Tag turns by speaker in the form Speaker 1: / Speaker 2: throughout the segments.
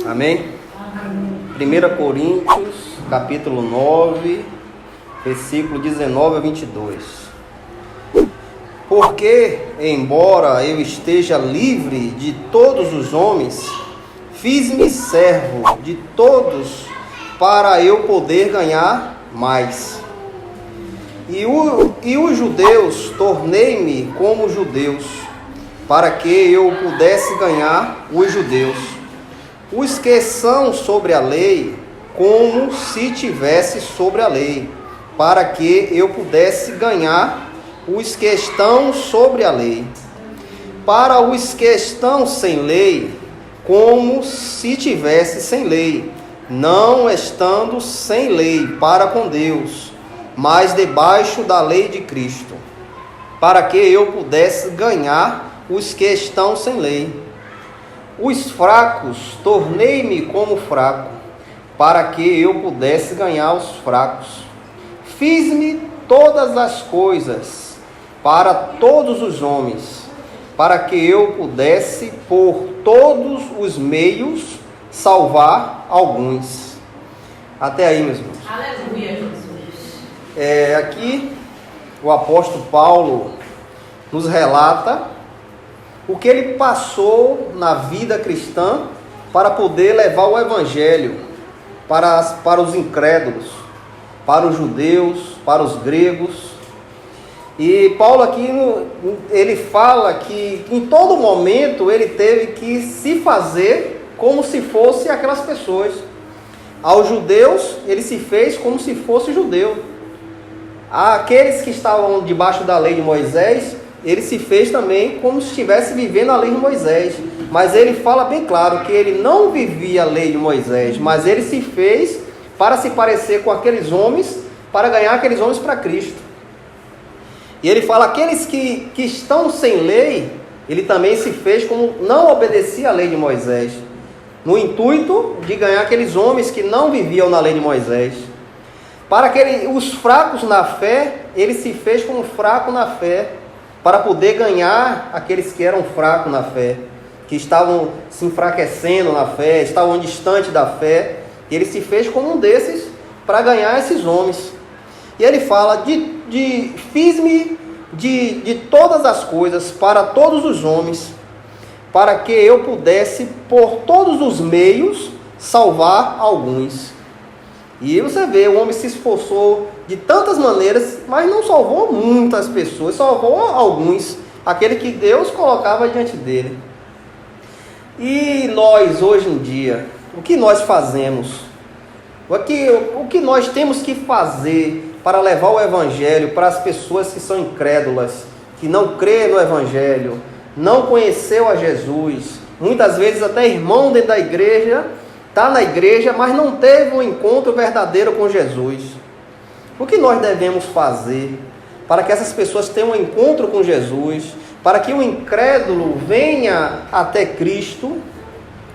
Speaker 1: Amém? 1 Coríntios, capítulo 9, versículo 19 a 22. Porque, embora eu esteja livre de todos os homens, fiz-me servo de todos para eu poder ganhar mais. E os judeus tornei-me como judeus, para que eu pudesse ganhar os judeus. Os que são sobre a lei, como se tivesse sobre a lei, para que eu pudesse ganhar os que estão sobre a lei. Para os que estão sem lei, como se tivesse sem lei, não estando sem lei para com Deus, mas debaixo da lei de Cristo, para que eu pudesse ganhar os que estão sem lei. Os fracos tornei-me como fraco, para que eu pudesse ganhar os fracos. Fiz-me todas as coisas para todos os homens, para que eu pudesse por todos os meios salvar alguns. Até aí, meus irmãos.
Speaker 2: Aleluia, Jesus.
Speaker 1: Aqui o apóstolo Paulo nos relata o que ele passou na vida cristã para poder levar o evangelho para os incrédulos, para os judeus, para os gregos. E Paulo aqui, ele fala que em todo momento ele teve que se fazer como se fosse aquelas pessoas. Aos judeus, ele se fez como se fosse judeu. Aqueles que estavam debaixo da lei de Moisés, ele se fez também como se estivesse vivendo a lei de Moisés. Mas ele fala bem claro que ele não vivia a lei de Moisés, mas ele se fez para se parecer com aqueles homens, para ganhar aqueles homens para Cristo. E ele fala, aqueles que estão sem lei, ele também se fez como não obedecia a lei de Moisés, no intuito de ganhar aqueles homens que não viviam na lei de Moisés. Para os fracos na fé, ele se fez como fraco na fé, para poder ganhar aqueles que eram fracos na fé, que estavam se enfraquecendo na fé, estavam distantes da fé. Ele se fez como um desses para ganhar esses homens. E ele fala, fiz-me de todas as coisas para todos os homens, para que eu pudesse por todos os meios salvar alguns. E você vê, o homem se esforçou de tantas maneiras, mas não salvou muitas pessoas, salvou alguns, aquele que Deus colocava diante dele. E nós, hoje em dia, o que nós fazemos? O que nós temos que fazer para levar o Evangelho para as pessoas que são incrédulas, que não crêem no Evangelho, não conheceu a Jesus, muitas vezes até irmão dentro da igreja, está na igreja, mas não teve um encontro verdadeiro com Jesus. O que nós devemos fazer para que essas pessoas tenham um encontro com Jesus, para que o incrédulo venha até Cristo,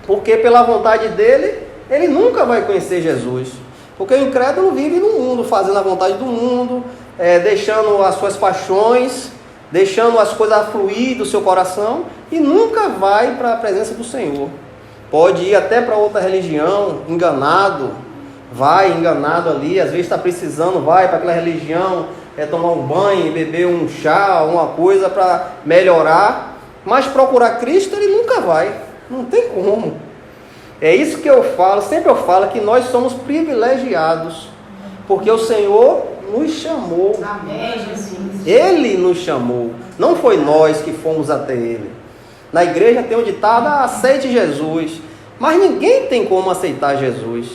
Speaker 1: porque pela vontade dele, ele nunca vai conhecer Jesus. Porque o incrédulo vive no mundo, fazendo a vontade do mundo, deixando as suas paixões, deixando as coisas fluir do seu coração, e nunca vai para a presença do Senhor. Pode ir até para outra religião, enganado, vai enganado ali, às vezes está precisando, vai para aquela religião, tomar um banho, beber um chá, uma coisa para melhorar, mas procurar Cristo ele nunca vai, não tem como. É isso que eu falo, sempre eu falo que nós somos privilegiados, porque o Senhor nos chamou.
Speaker 2: Amém, Jesus.
Speaker 1: Ele nos chamou, não foi nós que fomos até Ele. Na igreja tem um ditado, aceite Jesus, mas ninguém tem como aceitar Jesus.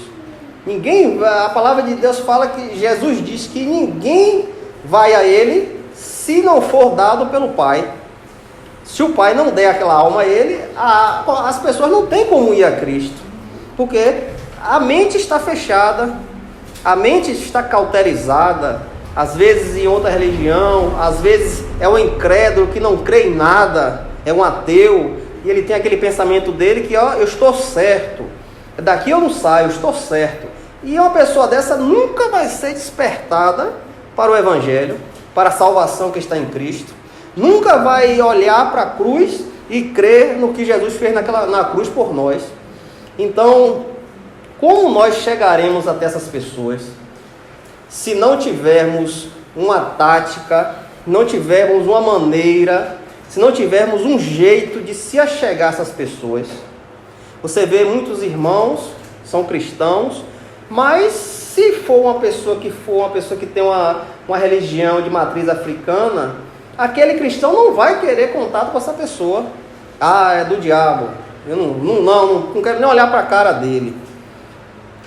Speaker 1: A palavra de Deus fala que Jesus diz que ninguém vai a Ele se não for dado pelo Pai. Se o Pai não der aquela alma a Ele, as pessoas não têm como ir a Cristo, porque a mente está fechada, a mente está cauterizada, às vezes em outra religião, às vezes é um incrédulo que não crê em nada, é um ateu, e ele tem aquele pensamento dele que, eu estou certo, daqui eu não saio, eu estou certo. E uma pessoa dessa nunca vai ser despertada para o Evangelho, para a salvação que está em Cristo. Nunca vai olhar para a cruz e crer no que Jesus fez na cruz por nós. Então, como nós chegaremos até essas pessoas se não tivermos uma tática, não tivermos uma maneira, se não tivermos um jeito de se achegar a essas pessoas? Você vê muitos irmãos, são cristãos, mas se for uma pessoa que tem uma religião de matriz africana, aquele cristão não vai querer contato com essa pessoa. Ah, é do diabo. Eu não quero nem olhar para a cara dele.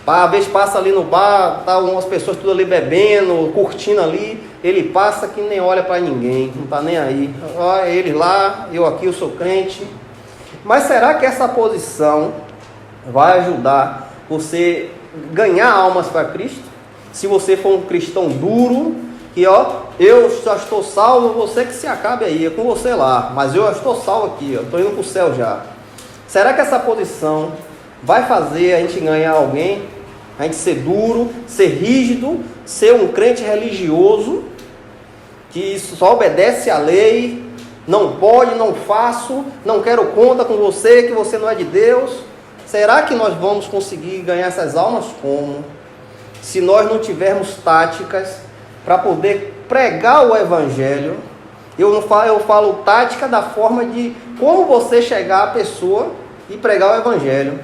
Speaker 1: Às vezes passa ali no bar, tá umas pessoas tudo ali bebendo, curtindo ali, ele passa que nem olha para ninguém, não está nem aí. Olha ele lá, eu aqui, eu sou crente. Mas será que essa posição vai ajudar você ganhar almas para Cristo? Se você for um cristão duro, que eu já estou salvo, você que se acabe aí, é com você lá, mas eu já estou salvo aqui, eu estou indo para o céu já. Será que essa posição vai fazer a gente ganhar alguém? A gente ser duro, ser rígido, ser um crente religioso, que só obedece à lei, não pode, não faço, não quero conta com você, que você não é de Deus? Será que nós vamos conseguir ganhar essas almas como? Se nós não tivermos táticas para poder pregar o Evangelho. Eu falo tática da forma de como você chegar à pessoa e pregar o Evangelho.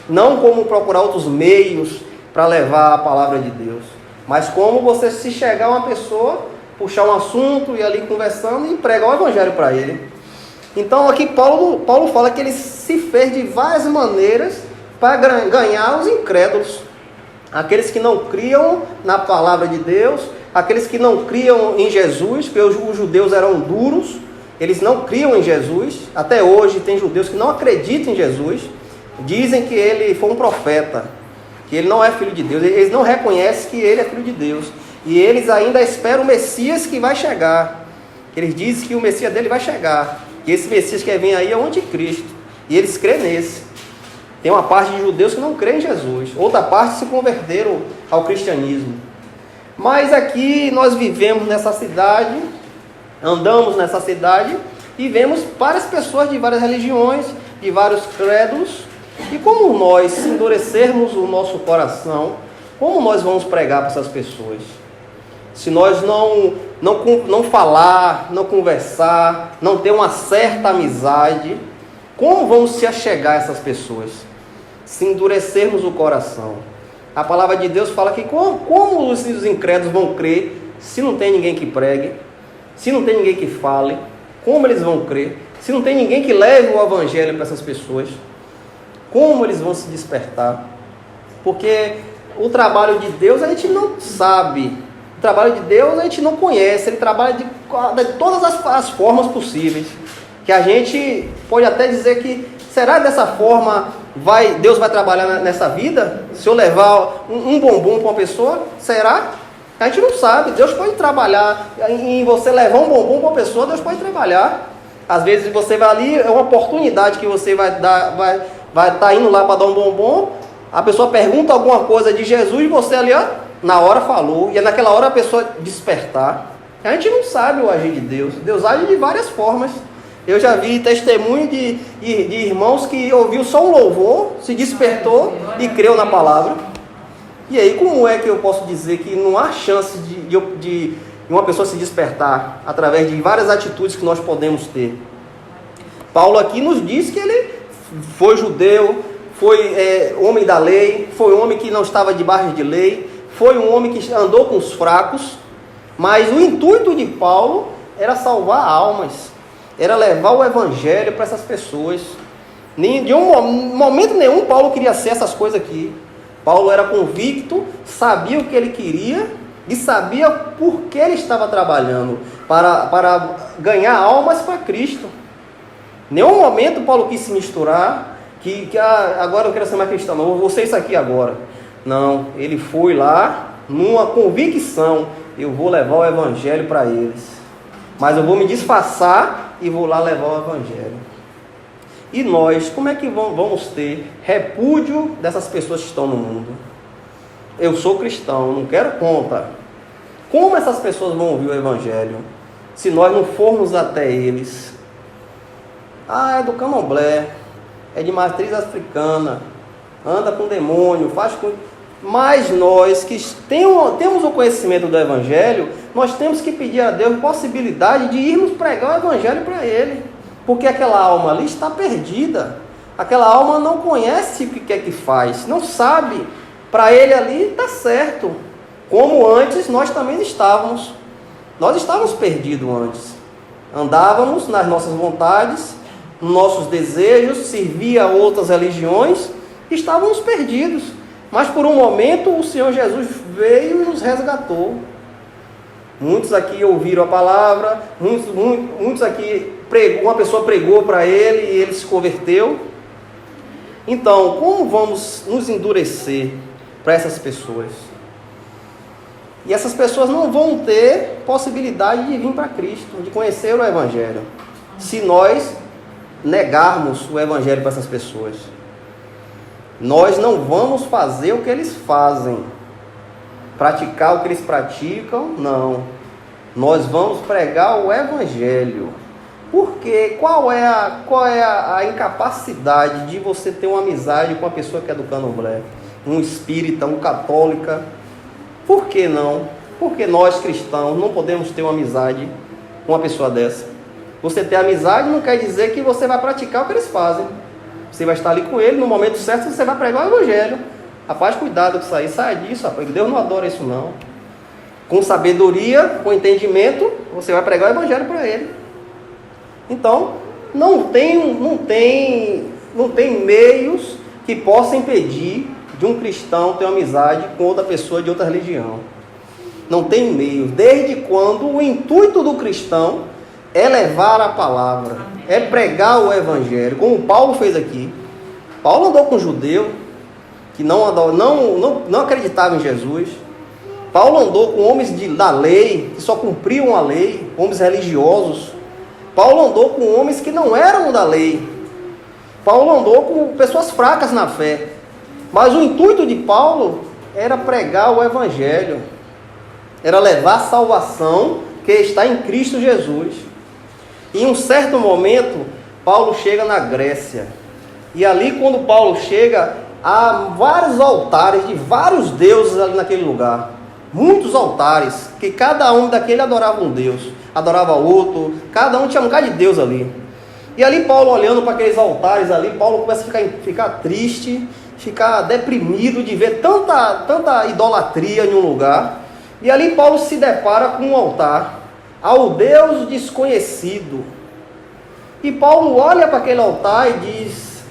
Speaker 1: Não como procurar outros meios para levar a palavra de Deus, mas como você se chegar a uma pessoa, puxar um assunto e ali conversando e pregar o Evangelho para ele. Então aqui Paulo fala que ele se fez de várias maneiras para ganhar os incrédulos, aqueles que não criam na palavra de Deus, aqueles que não criam em Jesus, porque os judeus eram duros, eles não criam em Jesus. Até hoje tem judeus que não acreditam em Jesus, dizem que ele foi um profeta, que ele não é filho de Deus, eles não reconhecem que ele é filho de Deus, e eles ainda esperam o Messias que vai chegar. Eles dizem que o Messias dele vai chegar, que esse Messias que vem aí é o anticristo, e eles creem nesse. Tem uma parte de judeus que não creem em Jesus, outra parte se converteram ao cristianismo. Mas aqui nós vivemos nessa cidade, andamos nessa cidade e vemos várias pessoas de várias religiões, de vários credos. E como nós, se endurecermos o nosso coração, como nós vamos pregar para essas pessoas? Se nós não falar, não conversar, não ter uma certa amizade, como vamos se achegar a essas pessoas? Se endurecermos o coração. A palavra de Deus fala que como os incrédulos vão crer se não tem ninguém que pregue, se não tem ninguém que fale? Como eles vão crer? Se não tem ninguém que leve o Evangelho para essas pessoas? Como eles vão se despertar? Porque o trabalho de Deus a gente não sabe. O trabalho de Deus a gente não conhece. Ele trabalha de todas as formas possíveis. Que a gente pode até dizer que, será dessa forma Deus vai trabalhar nessa vida? Se eu levar um bombom para uma pessoa, será? A gente não sabe. Deus pode trabalhar em você levar um bombom para uma pessoa, Deus pode trabalhar. Às vezes você vai ali, é uma oportunidade que você vai estar indo lá para dar um bombom, a pessoa pergunta alguma coisa de Jesus e você ali, na hora falou, e é naquela hora a pessoa despertar. A gente não sabe o agir de Deus. Deus age de várias formas. Eu já vi testemunho de irmãos que ouviu só um louvor, se despertou e creu na palavra. E aí, como é que eu posso dizer que não há chance de uma pessoa se despertar através de várias atitudes que nós podemos ter? Paulo aqui nos diz que ele foi judeu, foi homem da lei, foi homem que não estava debaixo de lei, foi um homem que andou com os fracos, mas o intuito de Paulo era salvar almas, era levar o Evangelho para essas pessoas. De momento nenhum Paulo queria ser essas coisas aqui. Paulo era convicto, sabia o que ele queria e sabia por que ele estava trabalhando, para ganhar almas para Cristo. Em nenhum momento Paulo quis se misturar, agora eu quero ser mais cristão, não, vou ser isso aqui agora. Não, ele foi lá numa convicção, eu vou levar o Evangelho para eles, mas eu vou me disfarçar e vou lá levar o Evangelho. E nós, como é que vamos ter repúdio dessas pessoas que estão no mundo? Eu sou cristão, não quero conta. Como essas pessoas vão ouvir o Evangelho se nós não formos até eles? É do candomblé, é de matriz africana, anda com demônio, faz com... Mas nós que temos o conhecimento do Evangelho, nós temos que pedir a Deus possibilidade de irmos pregar o Evangelho para ele. Porque aquela alma ali está perdida. Aquela alma não conhece o que é que faz, não sabe. Para ele ali está certo. Como antes nós também estávamos. Nós estávamos perdidos antes. Andávamos nas nossas vontades, nos nossos desejos, servia a outras religiões, estávamos perdidos. Mas por um momento o Senhor Jesus veio e nos resgatou. Muitos aqui ouviram a palavra, muitos aqui uma pessoa pregou para ele e ele se converteu. Então, como vamos nos endurecer para essas pessoas? E essas pessoas não vão ter possibilidade de vir para Cristo, de conhecer o Evangelho, se nós negarmos o Evangelho para essas pessoas. Nós não vamos fazer o que eles fazem, praticar o que eles praticam, não. Nós vamos pregar o Evangelho. Porque qual é a incapacidade de você ter uma amizade com uma pessoa que é do candomblé, um espírita, um católica? Por que não? Porque nós cristãos não podemos ter uma amizade com uma pessoa dessa. Você ter amizade não quer dizer que você vai praticar o que eles fazem. Você vai estar ali com ele, no momento certo você vai pregar o Evangelho. Rapaz, cuidado com isso aí, sai disso, rapaz. Deus não adora isso não. Com sabedoria, com entendimento, você vai pregar o Evangelho para ele. Então, não tem meios que possam impedir de um cristão ter uma amizade com outra pessoa de outra religião. Não tem meios. Desde quando o intuito do cristão é levar a palavra, é pregar o Evangelho, como Paulo fez aqui. Paulo andou com um judeu que não acreditava em Jesus. Paulo andou com homens da lei, que só cumpriam a lei, homens religiosos. Paulo andou com homens que não eram da lei. Paulo andou com pessoas fracas na fé. Mas o intuito de Paulo era pregar o Evangelho. Era levar a salvação que está em Cristo Jesus. E em um certo momento, Paulo chega na Grécia. E ali, quando Paulo chega, há vários altares de vários deuses ali naquele lugar. Muitos altares, que cada um daquele adorava um Deus, adorava outro, cada um tinha um bocado de Deus ali. E ali Paulo olhando para aqueles altares ali, Paulo começa a ficar triste, ficar deprimido de ver tanta idolatria em um lugar. E ali Paulo se depara com um altar ao Deus desconhecido. E Paulo olha para aquele altar e diz: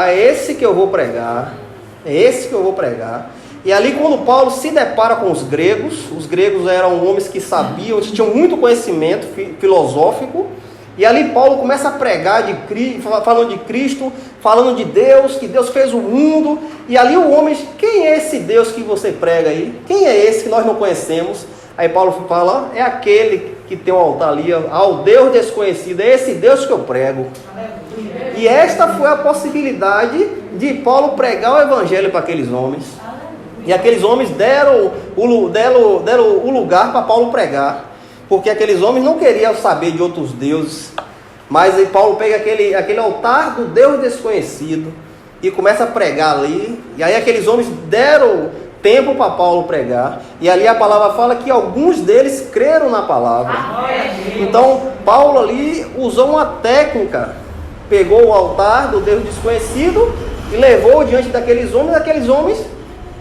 Speaker 1: é esse que eu vou pregar, é esse que eu vou pregar. E ali quando Paulo se depara com os gregos eram homens que sabiam, tinham muito conhecimento filosófico, e ali Paulo começa a pregar falando de Cristo, falando de Deus, que Deus fez o mundo, e ali o homem, quem é esse Deus que você prega aí? Quem é esse que nós não conhecemos? Aí Paulo fala, é aquele que tem um altar ali, ao Deus desconhecido, é esse Deus que eu prego. E esta foi a possibilidade de Paulo pregar o Evangelho para aqueles homens. E aqueles homens deram o lugar para Paulo pregar, porque aqueles homens não queriam saber de outros deuses, mas aí Paulo pega aquele altar do Deus desconhecido e começa a pregar ali, e aí aqueles homens deram tempo para Paulo pregar, e ali a palavra fala que alguns deles creram na palavra. Então Paulo ali usou uma técnica, pegou o altar do Deus desconhecido e levou diante daqueles homens,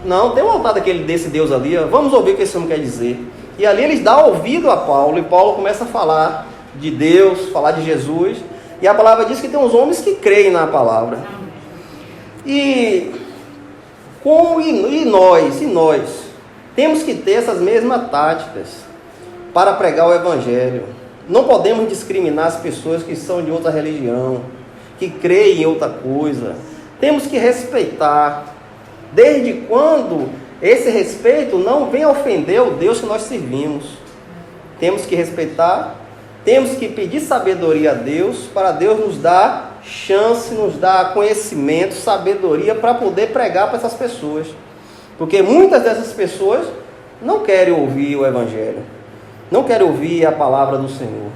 Speaker 1: não, tem um altar desse Deus ali, vamos ouvir o que esse homem quer dizer. E ali eles dão ouvido a Paulo, e Paulo começa a falar de Deus, falar de Jesus, e a palavra diz que tem uns homens que creem na palavra. E nós temos que ter essas mesmas táticas para pregar o Evangelho. Não podemos discriminar as pessoas que são de outra religião, que creem em outra coisa. Temos que respeitar. Desde quando esse respeito não vem ofender o Deus que nós servimos. Temos que respeitar, temos que pedir sabedoria a Deus, para Deus nos dar chance, nos dar conhecimento, sabedoria, para poder pregar para essas pessoas. Porque muitas dessas pessoas não querem ouvir o Evangelho, não querem ouvir a palavra do Senhor.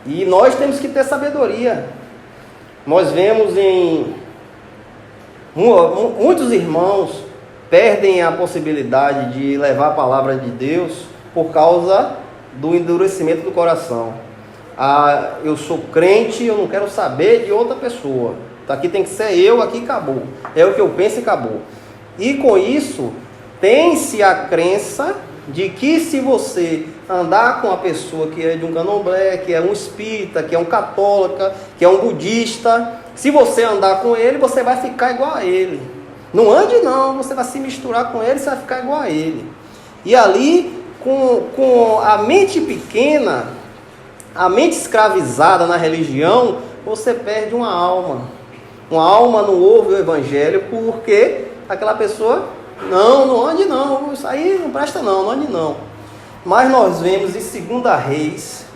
Speaker 1: E nós temos que ter sabedoria. Nós vemos em Muitos irmãos perdem a possibilidade de levar a palavra de Deus por causa do endurecimento do coração. Eu sou crente, eu não quero saber de outra pessoa. Aqui tem que ser eu, aqui acabou. É o que eu penso e acabou. E com isso, tem-se a crença de que se você andar com uma pessoa que é de um candomblé, que é um espírita, que é um católico, que é um budista, se você andar com ele, você vai ficar igual a ele. Não ande não, você vai se misturar com ele, você vai ficar igual a ele. E ali, com a mente pequena, a mente escravizada na religião, você perde uma alma. Uma alma não ouve o evangelho porque aquela pessoa, não ande não, isso aí não presta não ande não. Mas nós vemos em 2 Reis,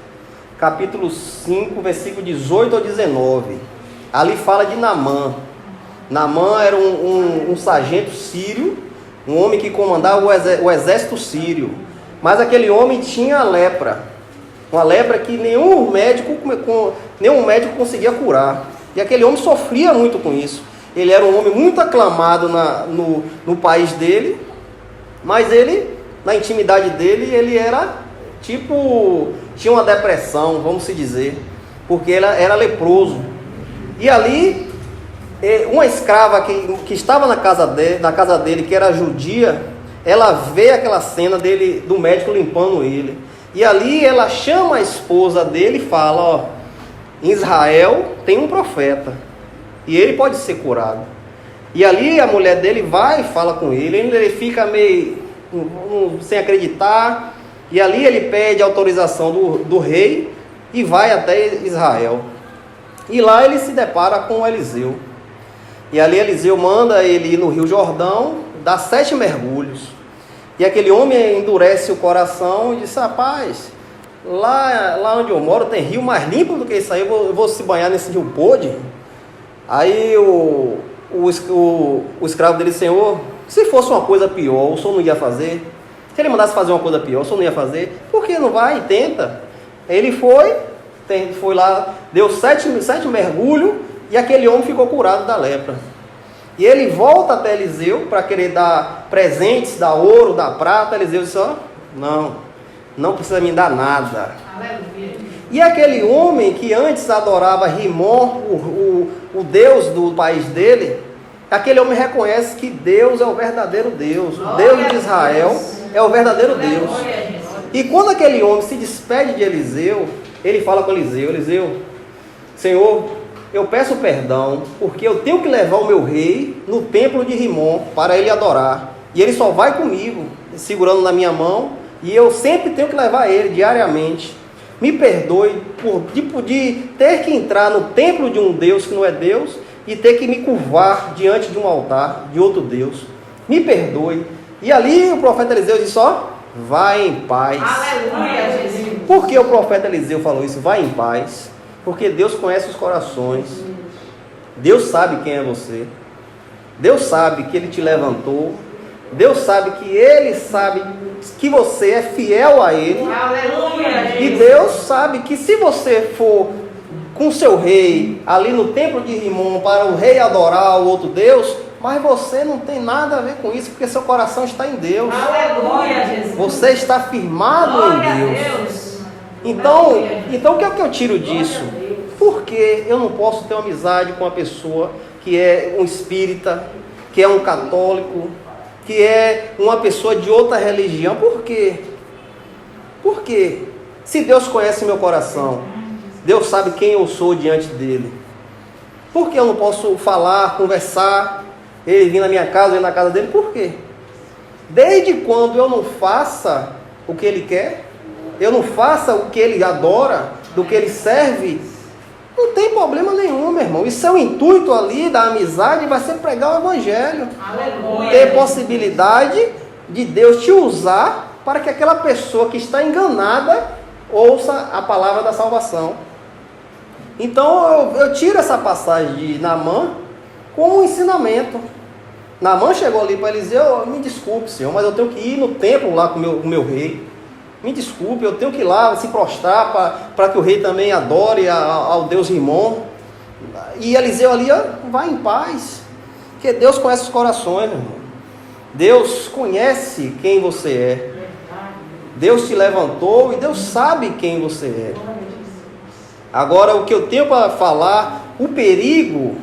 Speaker 1: capítulo 5, versículo 18 ao 19. Ali fala de Naamã. Naamã era um sargento sírio, um homem que comandava o exército sírio. Mas aquele homem tinha lepra. Uma lepra que nenhum médico conseguia curar. E aquele homem sofria muito com isso. Ele era um homem muito aclamado no país dele, mas ele, na intimidade dele, ele era tinha uma depressão, vamos se dizer, porque ele era leproso. E ali, uma escrava que estava na casa dele, que era judia, ela vê aquela cena do médico limpando ele. E ali ela chama a esposa dele e fala, em Israel tem um profeta, e ele pode ser curado. E ali a mulher dele vai e fala com ele fica meio sem acreditar, e ali ele pede autorização do rei e vai até Israel. E lá ele se depara com Eliseu. E ali Eliseu manda ele ir no Rio Jordão, dá 7 mergulhos. E aquele homem endurece o coração e diz, rapaz, lá onde eu moro tem rio mais limpo do que isso aí, eu vou se banhar nesse rio podre. Aí o escravo dele, Senhor, se fosse uma coisa pior, o senhor não ia fazer? Se ele mandasse fazer uma coisa pior, o senhor não ia fazer? Por que não vai e tenta? Ele foi lá, deu 7 mergulhos e aquele homem ficou curado da lepra. E ele volta até Eliseu para querer dar presentes, dar ouro, dar prata. Eliseu disse, não precisa me dar nada.
Speaker 2: Aleluia.
Speaker 1: E aquele homem que antes adorava Rimon, o deus do país dele, aquele homem reconhece que Deus é o verdadeiro Deus. O Deus de Israel é o verdadeiro Deus. E quando aquele homem se despede de Eliseu, ele fala com Eliseu, Senhor, eu peço perdão, porque eu tenho que levar o meu rei no templo de Rimon para ele adorar. E ele só vai comigo, segurando na minha mão, e eu sempre tenho que levar ele diariamente. Me perdoe de ter que entrar no templo de um Deus que não é Deus e ter que me curvar diante de um altar de outro Deus. Me perdoe. E ali o profeta Eliseu disse, vai em paz.
Speaker 2: Aleluia, Jesus.
Speaker 1: Por que o profeta Eliseu falou isso? Vai em paz. Porque Deus conhece os corações. Deus sabe quem é você. Deus sabe que Ele te levantou. Deus sabe que Ele sabe que você é fiel a Ele.
Speaker 2: Aleluia,
Speaker 1: E Deus sabe que se você for com seu rei ali no templo de Rimon para o rei adorar o outro Deus, mas você não tem nada a ver com isso, porque seu coração está em Deus.
Speaker 2: Aleluia, Jesus.
Speaker 1: Você está firmado em Deus. Então, o que é que eu tiro disso? Porque eu não posso ter uma amizade com uma pessoa que é um espírita, que é um católico, que é uma pessoa de outra religião? Por quê? Por quê? Se Deus conhece meu coração, Deus sabe quem eu sou diante dele, por que eu não posso falar, conversar, ele vir na minha casa, eu ir na casa dele? Por quê? Desde quando eu não faça o que ele quer, eu não faça o que ele adora, do que ele serve, não tem problema nenhum, meu irmão. E seu intuito ali da amizade vai ser pregar o evangelho.
Speaker 2: Aleluia.
Speaker 1: Ter possibilidade de Deus te usar para que aquela pessoa que está enganada ouça a palavra da salvação. Então eu tiro essa passagem de Naamã como um ensinamento. Naamã chegou ali para Eliseu, me desculpe, Senhor, mas eu tenho que ir no templo lá com o meu rei. Me desculpe, eu tenho que ir lá se prostrar para que o rei também adore ao Deus Rimon. E Eliseu ali, vai em paz. Porque Deus conhece os corações, meu irmão. Deus conhece quem você é. Deus te levantou e Deus sabe quem você é. Agora, o que eu tenho para falar, o perigo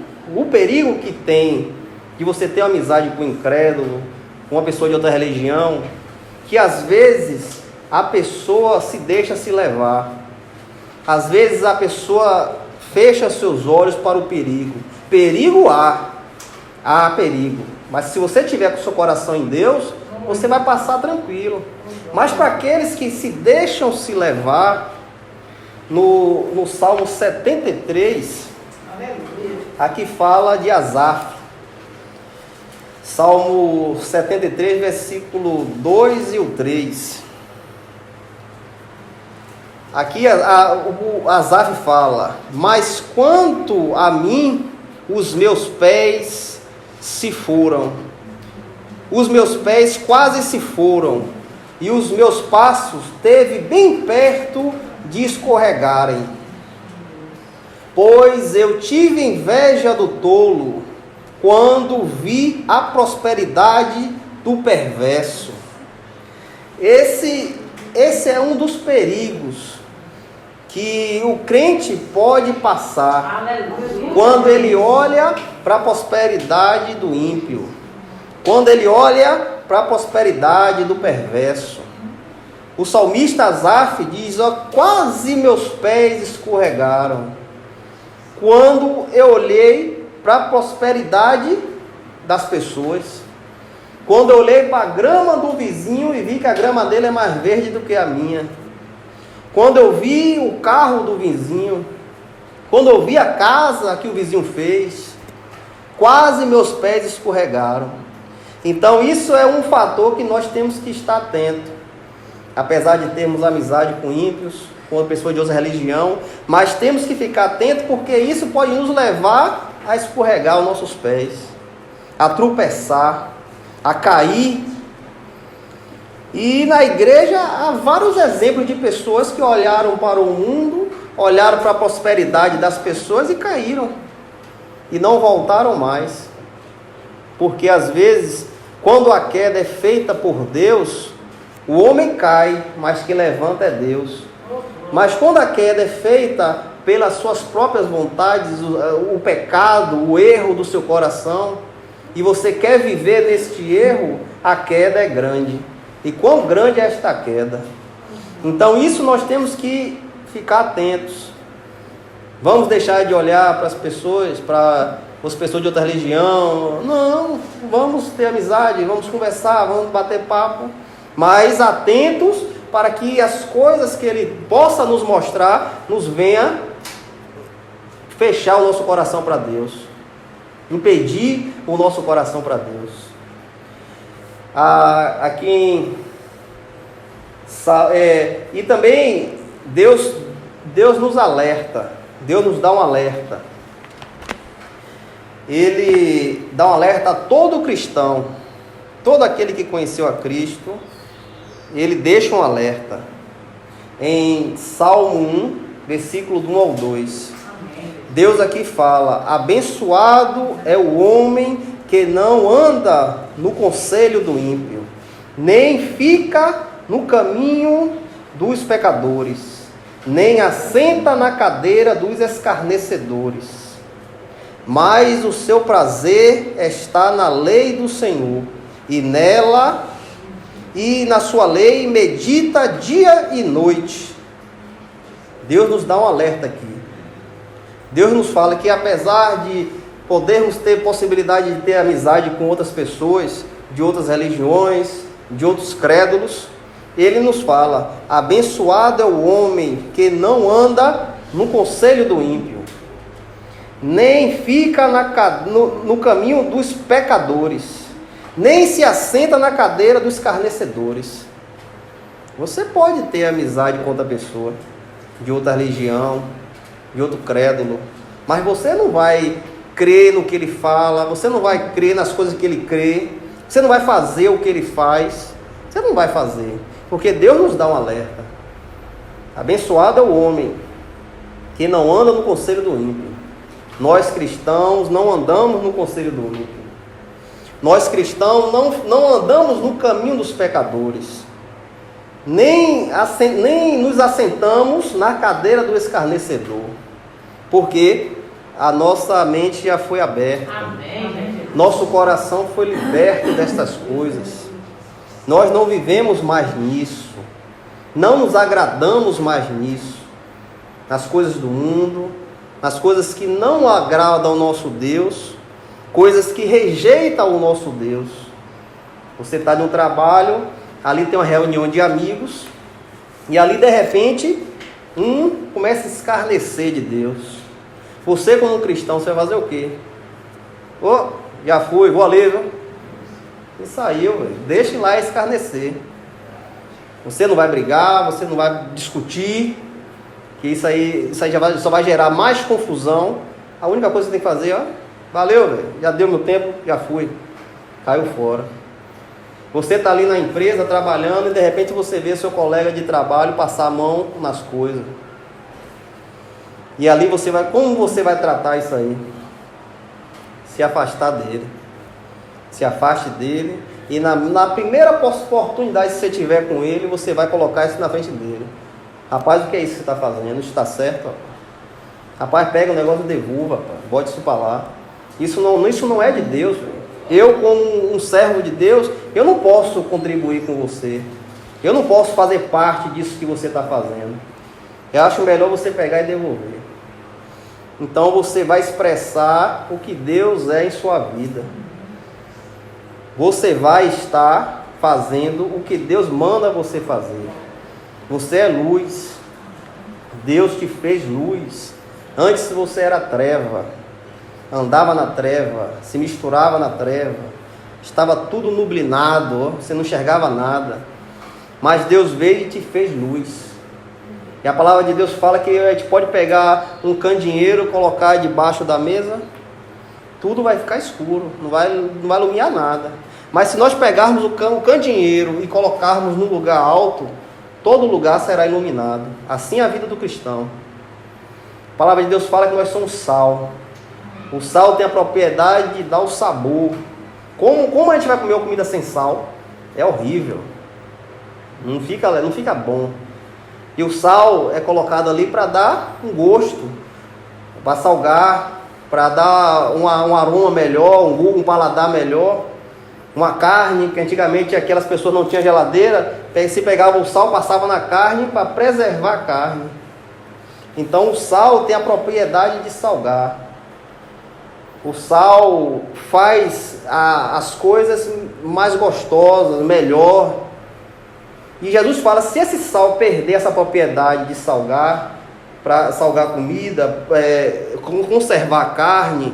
Speaker 1: que tem de você ter uma amizade com um incrédulo, com uma pessoa de outra religião, que às vezes a pessoa se deixa se levar. Às vezes a pessoa fecha seus olhos para o perigo. Perigo há perigo. Mas se você tiver com o seu coração em Deus, você vai passar tranquilo. Mas para aqueles que se deixam se levar, no Salmo 73, aqui fala de Asaf. Salmo 73, versículo 2 e o 3. Aqui o Asaf fala: mas quanto a mim, os meus pés se foram. Os meus pés quase se foram, e os meus passos teve bem perto de escorregarem. Pois eu tive inveja do tolo, quando vi a prosperidade do perverso. Esse é um dos perigos que o crente pode passar. Aleluia. Quando ele olha para a prosperidade do ímpio, quando ele olha para a prosperidade do perverso. O salmista Asaf diz: quase meus pés escorregaram, quando eu olhei para a prosperidade das pessoas, quando eu olhei para a grama do vizinho e vi que a grama dele é mais verde do que a minha, quando eu vi o carro do vizinho, quando eu vi a casa que o vizinho fez, quase meus pés escorregaram. Então isso é um fator que nós temos que estar atento. Apesar de termos amizade com ímpios, com pessoas de outra religião, mas temos que ficar atentos, porque isso pode nos levar a escorregar os nossos pés, a tropeçar, a cair. E na igreja há vários exemplos de pessoas que olharam para o mundo, olharam para a prosperidade das pessoas e caíram, e não voltaram mais. Porque às vezes, quando a queda é feita por Deus, o homem cai, mas quem levanta é Deus. Mas quando a queda é feita pelas suas próprias vontades, o pecado, o erro do seu coração, e você quer viver neste erro, a queda é grande. E quão grande é esta queda? Então isso nós temos que ficar atentos. Vamos deixar de olhar para as pessoas, para as pessoas de outra religião. Não, vamos ter amizade, vamos conversar, vamos bater papo, mas atentos para que as coisas que Ele possa nos mostrar, nos venha fechar o nosso coração para Deus, impedir o nosso coração para Deus. E também Deus nos alerta, Deus nos dá um alerta. Ele dá um alerta a todo cristão, todo aquele que conheceu a Cristo. Ele deixa um alerta em Salmo 1, versículo do 1 ao 2. Deus aqui fala: abençoado é o homem que não anda no conselho do ímpio, nem fica no caminho dos pecadores, nem assenta na cadeira dos escarnecedores, mas o seu prazer está na lei do Senhor, e na sua lei medita dia e noite. Deus nos dá um alerta aqui. Deus nos fala que apesar de podermos ter possibilidade de ter amizade com outras pessoas, de outras religiões, de outros crédulos, Ele nos fala: abençoado é o homem que não anda no conselho do ímpio, nem fica no caminho dos pecadores, nem se assenta na cadeira dos escarnecedores. Você pode ter amizade com outra pessoa, de outra religião, de outro crédulo, mas você não vai crer no que ele fala, você não vai crer nas coisas que ele crê, você não vai fazer o que ele faz, você não vai fazer, porque Deus nos dá um alerta. Abençoado é o homem que não anda no conselho do ímpio. Nós cristãos não andamos no conselho do ímpio. Nós cristãos não andamos no caminho dos pecadores, nem nos assentamos na cadeira do escarnecedor, porque a nossa mente já foi aberta.
Speaker 2: Amém.
Speaker 1: Nosso coração foi liberto destas coisas. Nós não vivemos mais nisso. Não nos agradamos mais nisso. Nas coisas do mundo, nas coisas que não agradam ao nosso Deus, coisas que rejeitam o nosso Deus. Você está no trabalho, ali tem uma reunião de amigos, e ali de repente, começa a escarnecer de Deus. Você como cristão, você vai fazer o quê? Já fui, vou ali, viu? E saiu, velho. Deixe lá escarnecer. Você não vai brigar, você não vai discutir, que isso aí só vai gerar mais confusão. A única coisa que você tem que fazer, valeu, velho, já deu meu tempo, já fui. Caiu fora. Você está ali na empresa trabalhando e de repente você vê seu colega de trabalho passar a mão nas coisas. E ali como você vai tratar isso aí? Se afastar dele. Se afaste dele. E na primeira oportunidade que você tiver com ele, você vai colocar isso na frente dele. Rapaz, o que é isso que você está fazendo? Isso está certo? Rapaz, pega o negócio e devolva, bote isso para lá. Isso não é de Deus. Véio. Eu, como um servo de Deus, eu não posso contribuir com você. Eu não posso fazer parte disso que você está fazendo. Eu acho melhor você pegar e devolver. Então você vai expressar o que Deus é em sua vida. Você vai estar fazendo o que Deus manda você fazer. Você é luz. Deus te fez luz. Antes você era treva. Andava na treva, se misturava na treva. Estava tudo nublinado, você não enxergava nada. Mas Deus veio e te fez luz. E a palavra de Deus fala que a gente pode pegar um candeeiro, colocar debaixo da mesa, tudo vai ficar escuro, não vai iluminar nada. Mas se nós pegarmos o candeeiro e colocarmos num lugar alto, todo lugar será iluminado. Assim é a vida do cristão. A palavra de Deus fala que nós somos sal. O sal tem a propriedade de dar o sabor. Como a gente vai comer uma comida sem sal? É horrível. Não fica bom. E o sal é colocado ali para dar um gosto, para salgar, para dar um aroma melhor, um paladar melhor. Uma carne, que antigamente aquelas pessoas não tinham geladeira, se pegava o sal, passava na carne para preservar a carne. Então o sal tem a propriedade de salgar. O sal faz as coisas mais gostosas, melhor. E Jesus fala, se esse sal perder essa propriedade de salgar, para salgar comida, conservar a carne,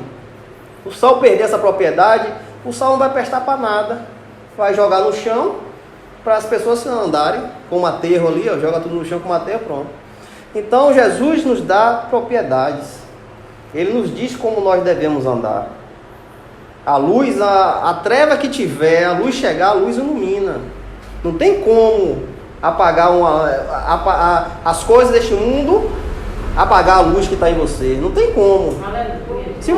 Speaker 1: o sal perder essa propriedade, o sal não vai prestar para nada. Vai jogar no chão, para as pessoas andarem com um aterro ali, joga tudo no chão com um aterro, pronto. Então Jesus nos dá propriedades. Ele nos diz como nós devemos andar. A luz, a treva que tiver, a luz chegar, a luz ilumina. Não tem como apagar as coisas deste mundo, apagar a luz que está em você. Não tem como. Se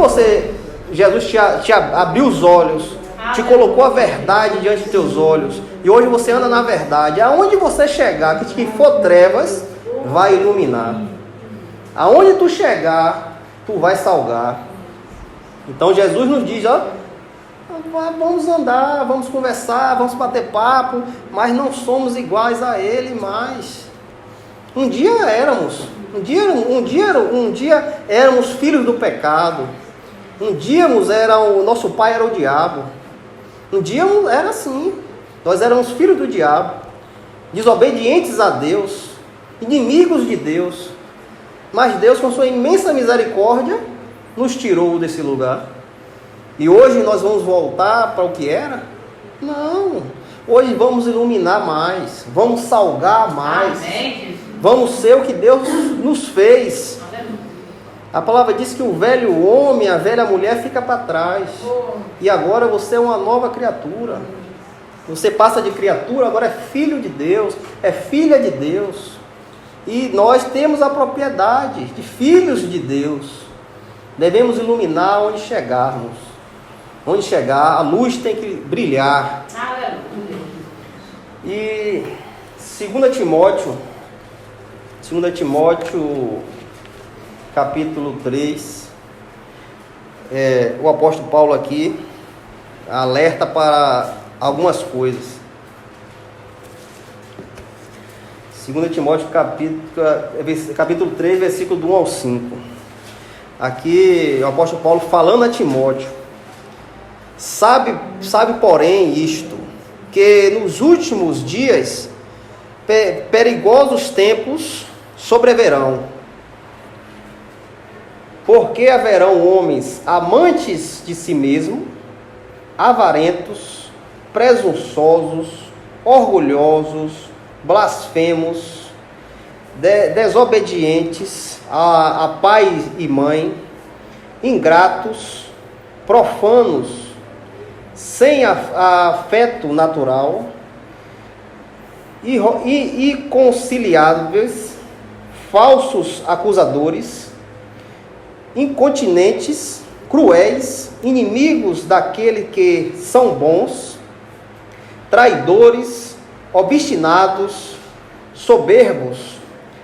Speaker 1: Jesus te abriu os olhos, te colocou a verdade diante de teus olhos, e hoje você anda na verdade, aonde você chegar, que for trevas, vai iluminar. Aonde tu chegar, tu vai salgar. Então Jesus nos diz, vamos andar, vamos conversar, vamos bater papo, mas não somos iguais a Ele mais. Um dia éramos filhos do pecado. Um dia o nosso pai era o diabo. Um dia era assim. Nós éramos filhos do diabo, desobedientes a Deus, inimigos de Deus. Mas Deus, com sua imensa misericórdia, nos tirou desse lugar. E hoje nós vamos voltar para o que era? Não. Hoje vamos iluminar mais, vamos salgar mais. Amém. Vamos ser o que Deus nos fez. A palavra diz que o velho homem, a velha mulher fica para trás. E agora você é uma nova criatura. Você passa de criatura, agora é filho de Deus, é filha de Deus. E nós temos a propriedade de filhos de Deus. Devemos iluminar onde chegarmos. Onde chegar, a luz tem que brilhar.
Speaker 2: Aleluia.
Speaker 1: E 2 Timóteo, capítulo 3, o apóstolo Paulo aqui alerta para algumas coisas. 2 Timóteo, capítulo 3, versículo do 1 ao 5. Aqui o apóstolo Paulo falando a Timóteo: sabe porém isto, que nos últimos dias perigosos tempos sobreverão, porque haverão homens amantes de si mesmo, avarentos, presunçosos, orgulhosos, blasfemos, desobedientes a pai e mãe, ingratos, profanos, sem afeto natural, irreconciliáveis, falsos acusadores, incontinentes, cruéis, inimigos daquele que são bons, traidores, obstinados, soberbos,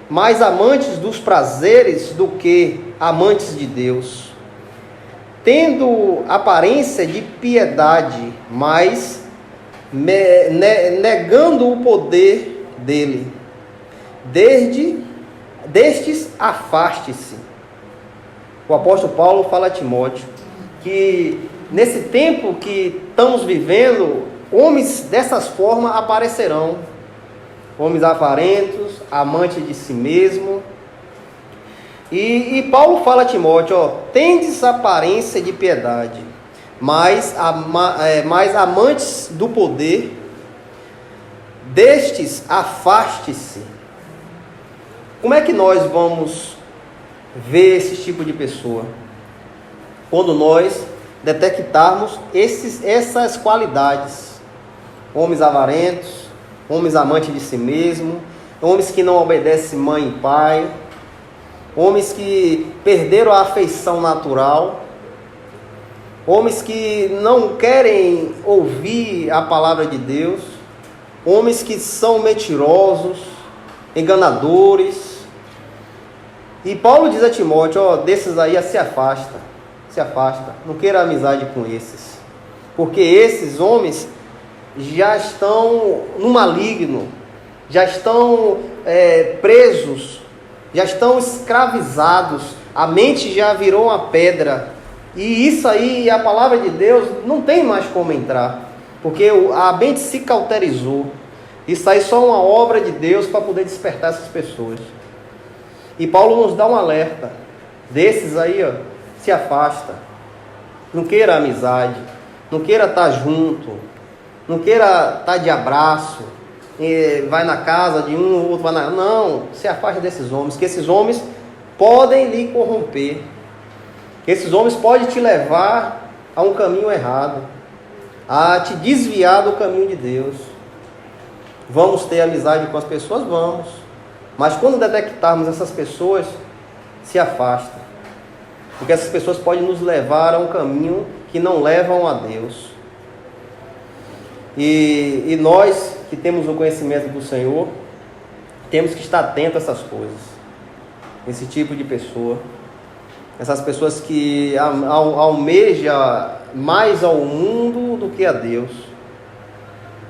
Speaker 1: mais amantes dos prazeres do que amantes de Deus, tendo aparência de piedade, mas negando o poder dele. Destes afaste-se. O apóstolo Paulo fala a Timóteo que nesse tempo que estamos vivendo, homens dessas formas aparecerão. Homens avarentos, amantes de si mesmo. E Paulo fala a Timóteo: tendes aparência de piedade, mas amantes do poder, destes afaste-se. Como é que nós vamos ver esse tipo de pessoa? Quando nós detectarmos essas qualidades: homens avarentos, homens amantes de si mesmo, homens que não obedecem mãe e pai, homens que perderam a afeição natural, homens que não querem ouvir a palavra de Deus, homens que são mentirosos, enganadores. E Paulo diz a Timóteo: desses aí se afasta, não queira amizade com esses, porque esses homens já estão no maligno, já estão presos, já estão escravizados, a mente já virou uma pedra, e isso aí, a palavra de Deus, não tem mais como entrar, porque a mente se cauterizou. Isso aí é só uma obra de Deus para poder despertar essas pessoas. E Paulo nos dá um alerta: desses aí, se afasta, não queira amizade, não queira estar junto, não queira estar de abraço, vai na casa de um, o outro vai na... Não, se afaste desses homens, que esses homens podem lhe corromper. Esses homens podem te levar a um caminho errado, a te desviar do caminho de Deus. Vamos ter amizade com as pessoas? Vamos. Mas quando detectarmos essas pessoas, se afasta. Porque essas pessoas podem nos levar a um caminho que não levam a Deus. E nós que temos o conhecimento do Senhor, temos que estar atentos a essas coisas. Esse tipo de pessoa. Essas pessoas que almejam mais ao mundo do que a Deus.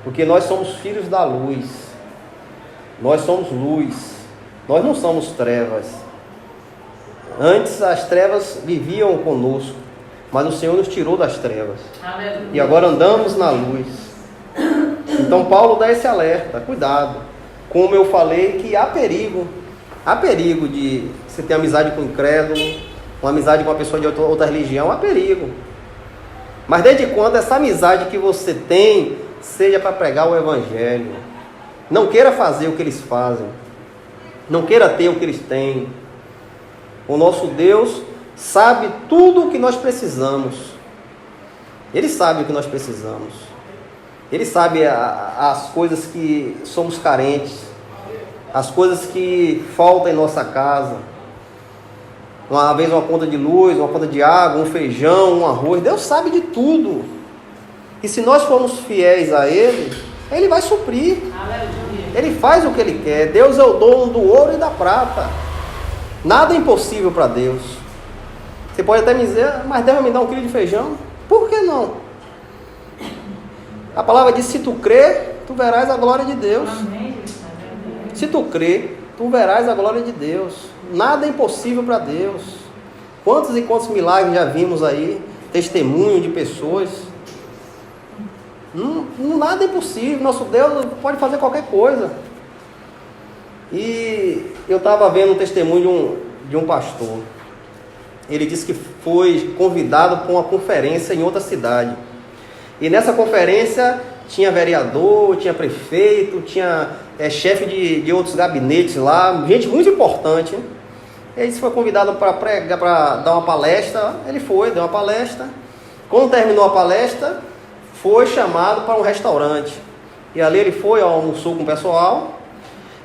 Speaker 1: Porque nós somos filhos da luz. Nós somos luz. Nós não somos trevas. Antes as trevas viviam conosco, mas o Senhor nos tirou das trevas. Aleluia. E agora andamos na luz. Então Paulo dá esse alerta: cuidado. Como eu falei, que há perigo de você ter amizade com um incrédulo, uma amizade com uma pessoa de outra religião, há perigo. Mas desde quando essa amizade que você tem seja para pregar o Evangelho. Não queira fazer o que eles fazem, não queira ter o que eles têm. O nosso Deus sabe tudo o que nós precisamos. Ele sabe o que nós precisamos. Ele sabe as coisas que somos carentes, as coisas que faltam em nossa casa. uma vez uma conta de luz, uma conta de água, um feijão, um arroz. Deus sabe de tudo. E se nós formos fiéis a Ele, Ele vai suprir. Ele faz o que Ele quer. Deus é o dono do ouro e da prata. Nada é impossível para Deus. Você pode até me dizer, mas Deus vai me dar 1 quilo de feijão? Por que não? A palavra diz, se tu crer, tu verás a glória de Deus. Se tu crer, tu verás a glória de Deus. Nada é impossível para Deus. Quantos e quantos milagres já vimos aí, testemunho de pessoas. Nada é impossível. Nosso Deus pode fazer qualquer coisa. E eu estava vendo um testemunho de um pastor. Ele disse que foi convidado para uma conferência em outra cidade. E nessa conferência tinha vereador, tinha prefeito, tinha chefe de outros gabinetes lá, gente muito importante. Ele disse que foi convidado para pregar, para dar uma palestra. Ele foi, deu uma palestra. Quando terminou a palestra, foi chamado para um restaurante. E ali ele foi, almoçou com o pessoal.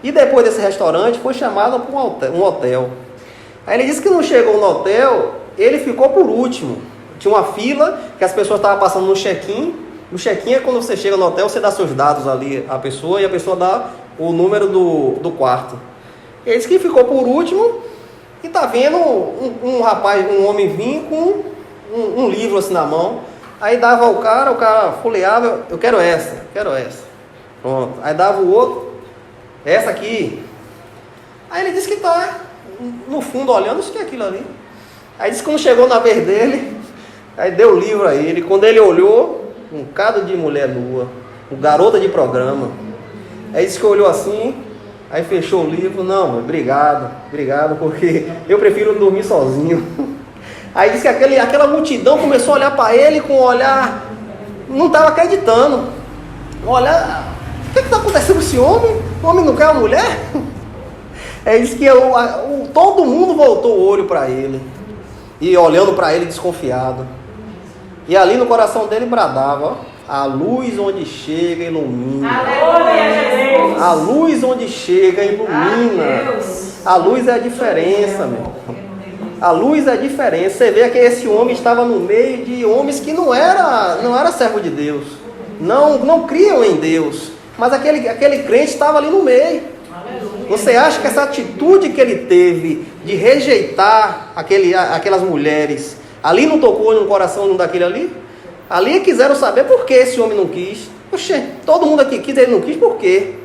Speaker 1: E depois desse restaurante, foi chamado para um hotel. Aí ele disse que não chegou no hotel, ele ficou por último. Tinha uma fila que as pessoas estavam passando no check-in. O check-in é quando você chega no hotel, você dá seus dados ali à pessoa e a pessoa dá o número do quarto. Ele disse que ficou por último e tá vendo um rapaz, um homem vir com um livro assim na mão. Aí dava o cara folheava, eu quero essa. Pronto. Aí dava o outro, essa aqui. Aí ele disse que tá no fundo olhando, isso que é aquilo ali. Aí disse que quando chegou na vez dele, aí deu o livro a ele. Quando ele olhou, um bocado de mulher nua, um garota de programa. Aí disse que olhou assim, aí fechou o livro. Não, obrigado, porque eu prefiro dormir sozinho. Aí disse que aquela multidão começou a olhar para ele com um olhar, não estava acreditando. Olha, o que está acontecendo com esse homem? O homem não quer uma mulher? Aí disse que todo mundo voltou o olho para ele, e olhando para ele desconfiado. E ali no coração dele bradava, ó, a luz onde chega ilumina.
Speaker 2: Aleluia,
Speaker 1: A luz onde chega ilumina. A luz é a diferença, meu. A luz é a diferença. Você vê que esse homem estava no meio de homens que não era servo de Deus, não criam em Deus, mas aquele crente estava ali no meio. Você acha que essa atitude que ele teve de rejeitar aquelas mulheres, ali não tocou no coração daquele ali? Ali quiseram saber por que esse homem não quis. Oxê, todo mundo aqui quis, ele não quis, por quê?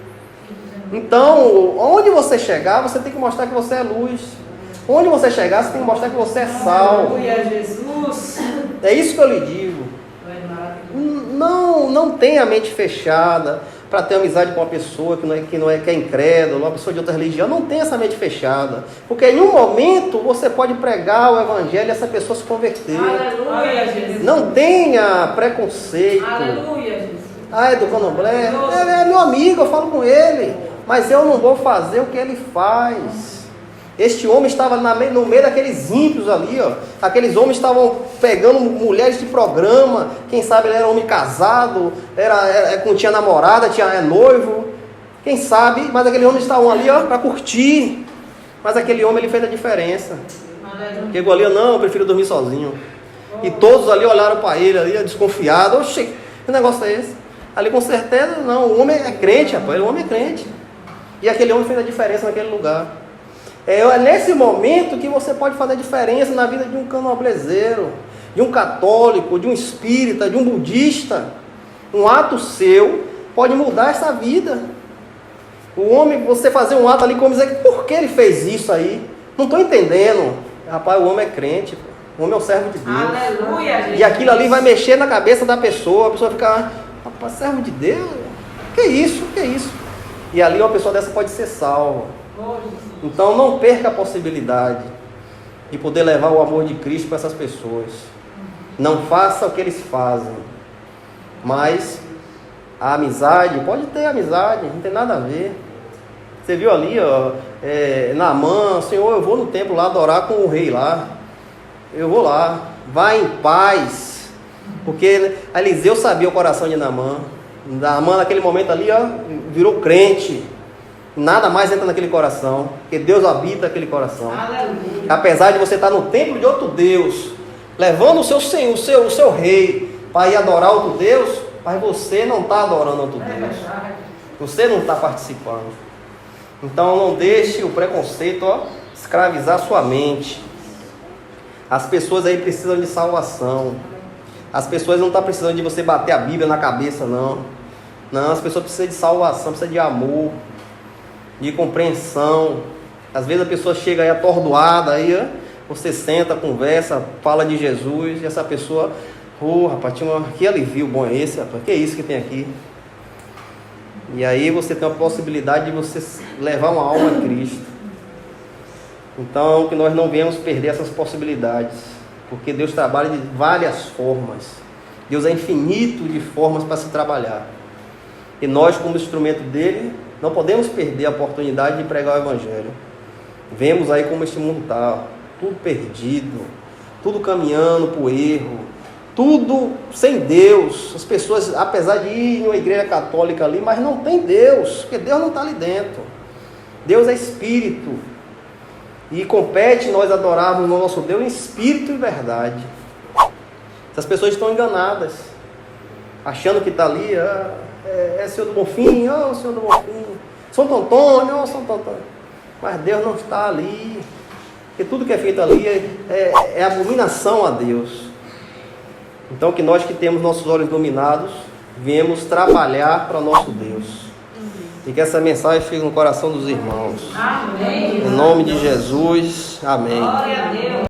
Speaker 1: Então, onde você chegar, você tem que mostrar que você é luz. Onde você chegar, você tem que mostrar que você é sal.
Speaker 2: Aleluia, Jesus.
Speaker 1: É isso que eu lhe digo. Não tenha a mente fechada para ter amizade com uma pessoa que é incrédula, uma pessoa de outra religião. Não tenha essa mente fechada, porque em um momento você pode pregar o evangelho e essa pessoa se converter.
Speaker 2: Aleluia, Jesus.
Speaker 1: Não tenha preconceito.
Speaker 2: Aleluia, Jesus.
Speaker 1: Ah, é do Candomblé? É meu amigo, eu falo com ele, mas eu não vou fazer o que ele faz. Este homem estava no meio daqueles ímpios ali, ó. Aqueles homens estavam pegando mulheres de programa. Quem sabe ele era homem casado, tinha namorada, tinha noivo. Quem sabe, mas aqueles homens estavam ali, ó, para curtir. Mas aquele homem, ele fez a diferença. Chegou ali, não, eu prefiro dormir sozinho. E todos ali olharam para ele, ali, desconfiado. Oxê, que negócio é esse? Ali com certeza, não, o homem é crente, rapaz, o homem é crente. E aquele homem fez a diferença naquele lugar. É nesse momento que você pode fazer a diferença na vida de um candomblezeiro, de um católico, de um espírita, de um budista. Um ato seu pode mudar essa vida. O homem, você fazer um ato ali, como dizer, por que ele fez isso aí? Não estou entendendo. Rapaz, o homem é crente, o homem é um servo de Deus.
Speaker 2: Aleluia, Jesus.
Speaker 1: E aquilo ali vai mexer na cabeça da pessoa, a pessoa fica, rapaz, servo de Deus? Que isso? E ali uma pessoa dessa pode ser salva. Então não perca a possibilidade de poder levar o amor de Cristo para essas pessoas. Não faça o que eles fazem, mas a amizade, pode ter amizade, não tem nada a ver. Você viu ali, ó, Naamã, Senhor, eu vou no templo lá adorar com o rei lá. Eu vou lá, vai em paz. Porque Eliseu sabia o coração de Naamã. Naamã naquele momento ali, ó, virou crente. Nada mais entra naquele coração, porque Deus habita aquele coração.
Speaker 2: Aleluia.
Speaker 1: Apesar de você estar no templo de outro Deus, levando o seu Senhor, o seu rei, para ir adorar outro Deus, mas você não está adorando outro Deus. Você não está participando. Então não deixe o preconceito escravizar sua mente. As pessoas aí precisam de salvação. As pessoas não estão precisando de você bater a Bíblia na cabeça, não. Não, as pessoas precisam de salvação, precisam de amor, de compreensão. Às vezes a pessoa chega aí atordoada, aí você senta, conversa, fala de Jesus, e essa pessoa, rapaz, que alivio bom é esse, rapaz? Que é isso que tem aqui? E aí você tem a possibilidade de você levar uma alma a Cristo. Então, que nós não venhamos perder essas possibilidades, porque Deus trabalha de várias formas. Deus é infinito de formas para se trabalhar. E nós, como instrumento dele, não podemos perder a oportunidade de pregar o Evangelho. Vemos aí como este mundo está, tudo perdido, tudo caminhando para o erro, tudo sem Deus. As pessoas, apesar de ir em uma igreja católica ali, mas não tem Deus, porque Deus não está ali dentro. Deus é Espírito. E compete nós adorarmos o nosso Deus em espírito e verdade. Essas pessoas estão enganadas, achando que está ali, é Senhor do Bonfim, Senhor do Bonfim, Santo Antônio, Santo Antônio. Mas Deus não está ali, porque tudo que é feito ali é abominação a Deus. Então que nós que temos nossos olhos iluminados, viemos trabalhar para o nosso Deus. E que essa mensagem fique no coração dos irmãos.
Speaker 2: Amém.
Speaker 1: Em nome de Jesus, amém.
Speaker 2: Glória a Deus.